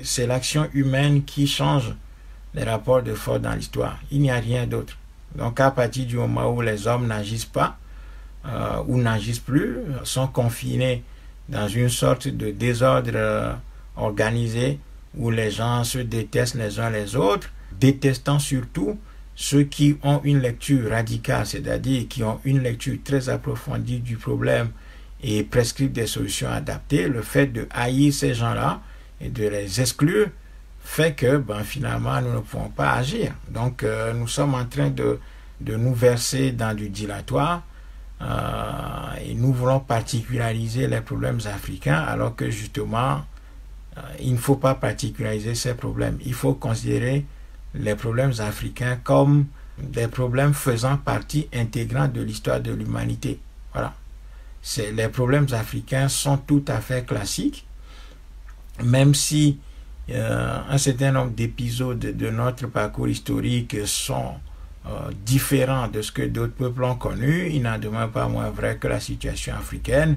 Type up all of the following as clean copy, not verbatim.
c'est l'action humaine qui change les rapports de force dans l'histoire. Il n'y a rien d'autre. Donc à partir du moment où les hommes n'agissent pas, ou n'agissent plus, sont confinés dans une sorte de désordre organisé où les gens se détestent les uns les autres, détestant surtout ceux qui ont une lecture radicale, c'est-à-dire qui ont une lecture très approfondie du problème et prescrivent des solutions adaptées. Le fait de haïr ces gens-là et de les exclure fait que finalement nous ne pouvons pas agir. Donc nous sommes en train de nous verser dans du dilatoire et nous voulons particulariser les problèmes africains alors que justement il ne faut pas particulariser ces problèmes. Il faut considérer les problèmes africains comme des problèmes faisant partie intégrante de l'histoire de l'humanité. Voilà. Les problèmes africains sont tout à fait classiques, même si un certain nombre d'épisodes de notre parcours historique sont différents de ce que d'autres peuples ont connu. Il n'en demeure pas moins vrai que la situation africaine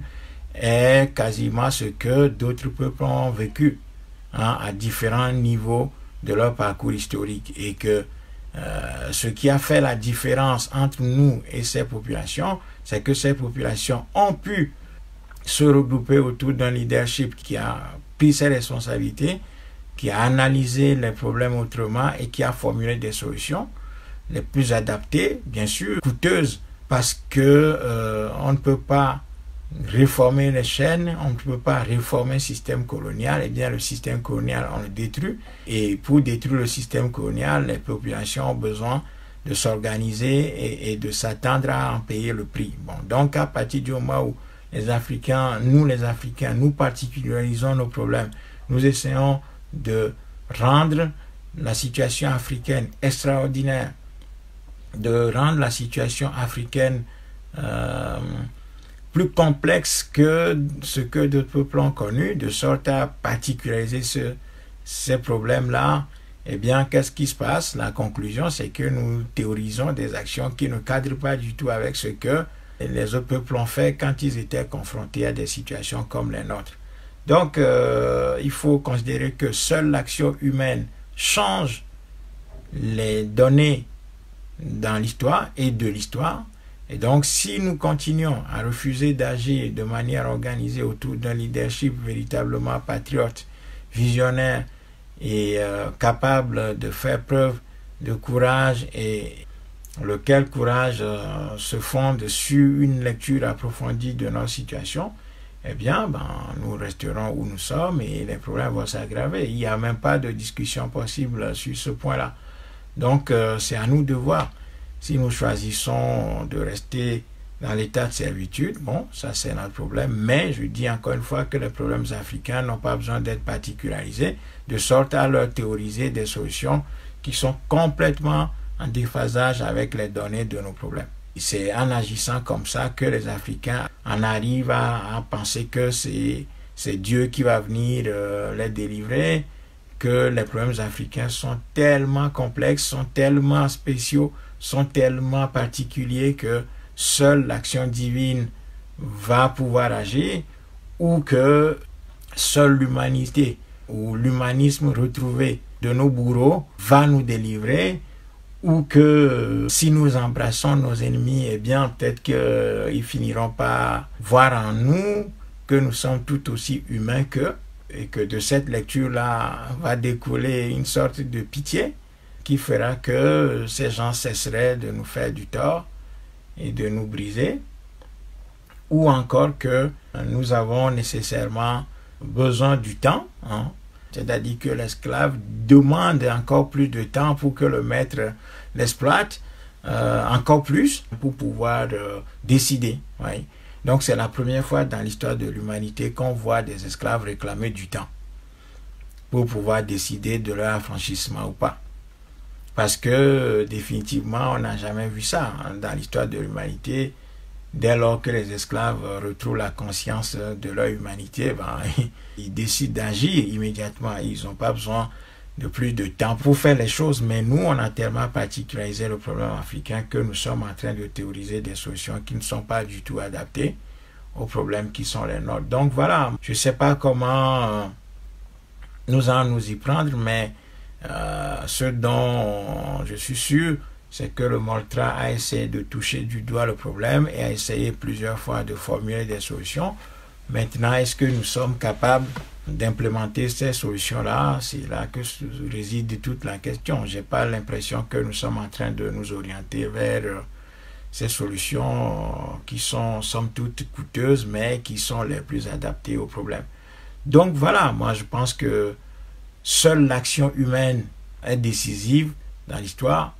est quasiment ce que d'autres peuples ont vécu à différents niveaux de leur parcours historique, et que ce qui a fait la différence entre nous et ces populations, c'est que ces populations ont pu se regrouper autour d'un leadership qui a pris ses responsabilités, qui a analysé les problèmes autrement et qui a formulé des solutions les plus adaptées, bien sûr, coûteuses, parce que on ne peut pas réformer les chaînes, on ne peut pas réformer le système colonial. Eh bien, le système colonial, on le détruit. Et pour détruire le système colonial, les populations ont besoin de s'organiser et de s'attendre à en payer le prix. Bon, donc, à partir du moment où les Africains, nous particularisons nos problèmes, nous essayons de rendre la situation africaine extraordinaire, de rendre la situation africaine plus complexe que ce que d'autres peuples ont connu, de sorte à particulariser ces problèmes-là. Eh bien, qu'est-ce qui se passe? La conclusion, c'est que nous théorisons des actions qui ne cadrent pas du tout avec ce que les autres peuples ont fait quand ils étaient confrontés à des situations comme les nôtres. Donc, il faut considérer que seule l'action humaine change les données dans l'histoire et de l'histoire. Et donc, si nous continuons à refuser d'agir de manière organisée autour d'un leadership véritablement patriote, visionnaire et capable de faire preuve de courage, et lequel courage se fonde sur une lecture approfondie de nos situations, eh bien, nous resterons où nous sommes et les problèmes vont s'aggraver. Il n'y a même pas de discussion possible sur ce point-là. Donc, c'est à nous de voir. Si nous choisissons de rester dans l'état de servitude, bon, ça c'est notre problème. Mais je dis encore une fois que les problèmes africains n'ont pas besoin d'être particularisés, de sorte à leur théoriser des solutions qui sont complètement en déphasage avec les données de nos problèmes. C'est en agissant comme ça que les Africains en arrivent à penser que c'est Dieu qui va venir les délivrer, que les problèmes africains sont tellement complexes, sont tellement spéciaux, sont tellement particuliers que seule l'action divine va pouvoir agir, ou que seule l'humanité ou l'humanisme retrouvé de nos bourreaux va nous délivrer, ou que si nous embrassons nos ennemis, eh bien peut-être qu'ils finiront par voir en nous que nous sommes tout aussi humains qu'eux, et que de cette lecture-là va découler une sorte de pitié qui fera que ces gens cesseraient de nous faire du tort et de nous briser, ou encore que nous avons nécessairement besoin du temps, c'est-à-dire que l'esclave demande encore plus de temps pour que le maître l'exploite, encore plus pour pouvoir décider. Oui. Donc c'est la première fois dans l'histoire de l'humanité qu'on voit des esclaves réclamer du temps pour pouvoir décider de leur affranchissement ou pas. Parce que définitivement, on n'a jamais vu ça dans l'histoire de l'humanité. Dès lors que les esclaves retrouvent la conscience de leur humanité, ils décident d'agir immédiatement. Ils n'ont pas besoin de plus de temps pour faire les choses. Mais nous, on a tellement particularisé le problème africain que nous sommes en train de théoriser des solutions qui ne sont pas du tout adaptées aux problèmes qui sont les nôtres. Donc voilà, je ne sais pas comment nous allons nous y prendre, mais ce dont je suis sûr, c'est que le Moltra a essayé de toucher du doigt le problème et a essayé plusieurs fois de formuler des solutions. Maintenant, est-ce que nous sommes capables d'implémenter ces solutions-là? C'est là que réside toute la question. Je n'ai pas l'impression que nous sommes en train de nous orienter vers ces solutions qui sont somme toute coûteuses, mais qui sont les plus adaptées au problème. Donc voilà, moi je pense que seule l'action humaine est décisive dans l'histoire.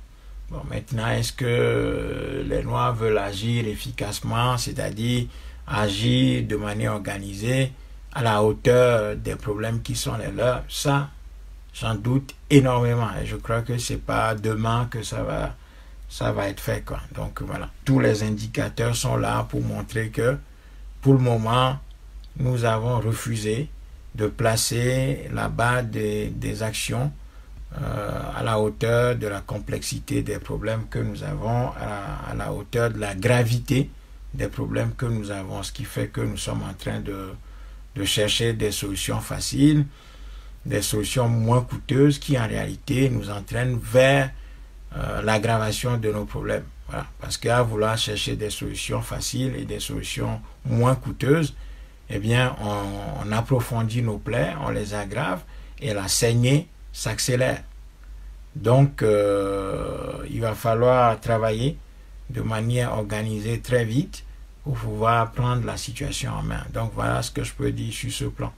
Bon, maintenant, est-ce que les Noirs veulent agir efficacement, c'est-à-dire agir de manière organisée à la hauteur des problèmes qui sont les leurs? Ça, j'en doute énormément. Et je crois que c'est pas demain que ça va être fait, quoi. Donc voilà, tous les indicateurs sont là pour montrer que pour le moment, nous avons refusé de placer la barre des actions à la hauteur de la complexité des problèmes que nous avons, à la hauteur de la gravité des problèmes que nous avons, ce qui fait que nous sommes en train de chercher des solutions faciles, des solutions moins coûteuses qui en réalité nous entraînent vers l'aggravation de nos problèmes. Voilà. Parce qu'à vouloir chercher des solutions faciles et des solutions moins coûteuses, eh bien, on approfondit nos plaies, on les aggrave et la saignée s'accélère. Donc, il va falloir travailler de manière organisée très vite pour pouvoir prendre la situation en main. Donc, voilà ce que je peux dire sur ce plan.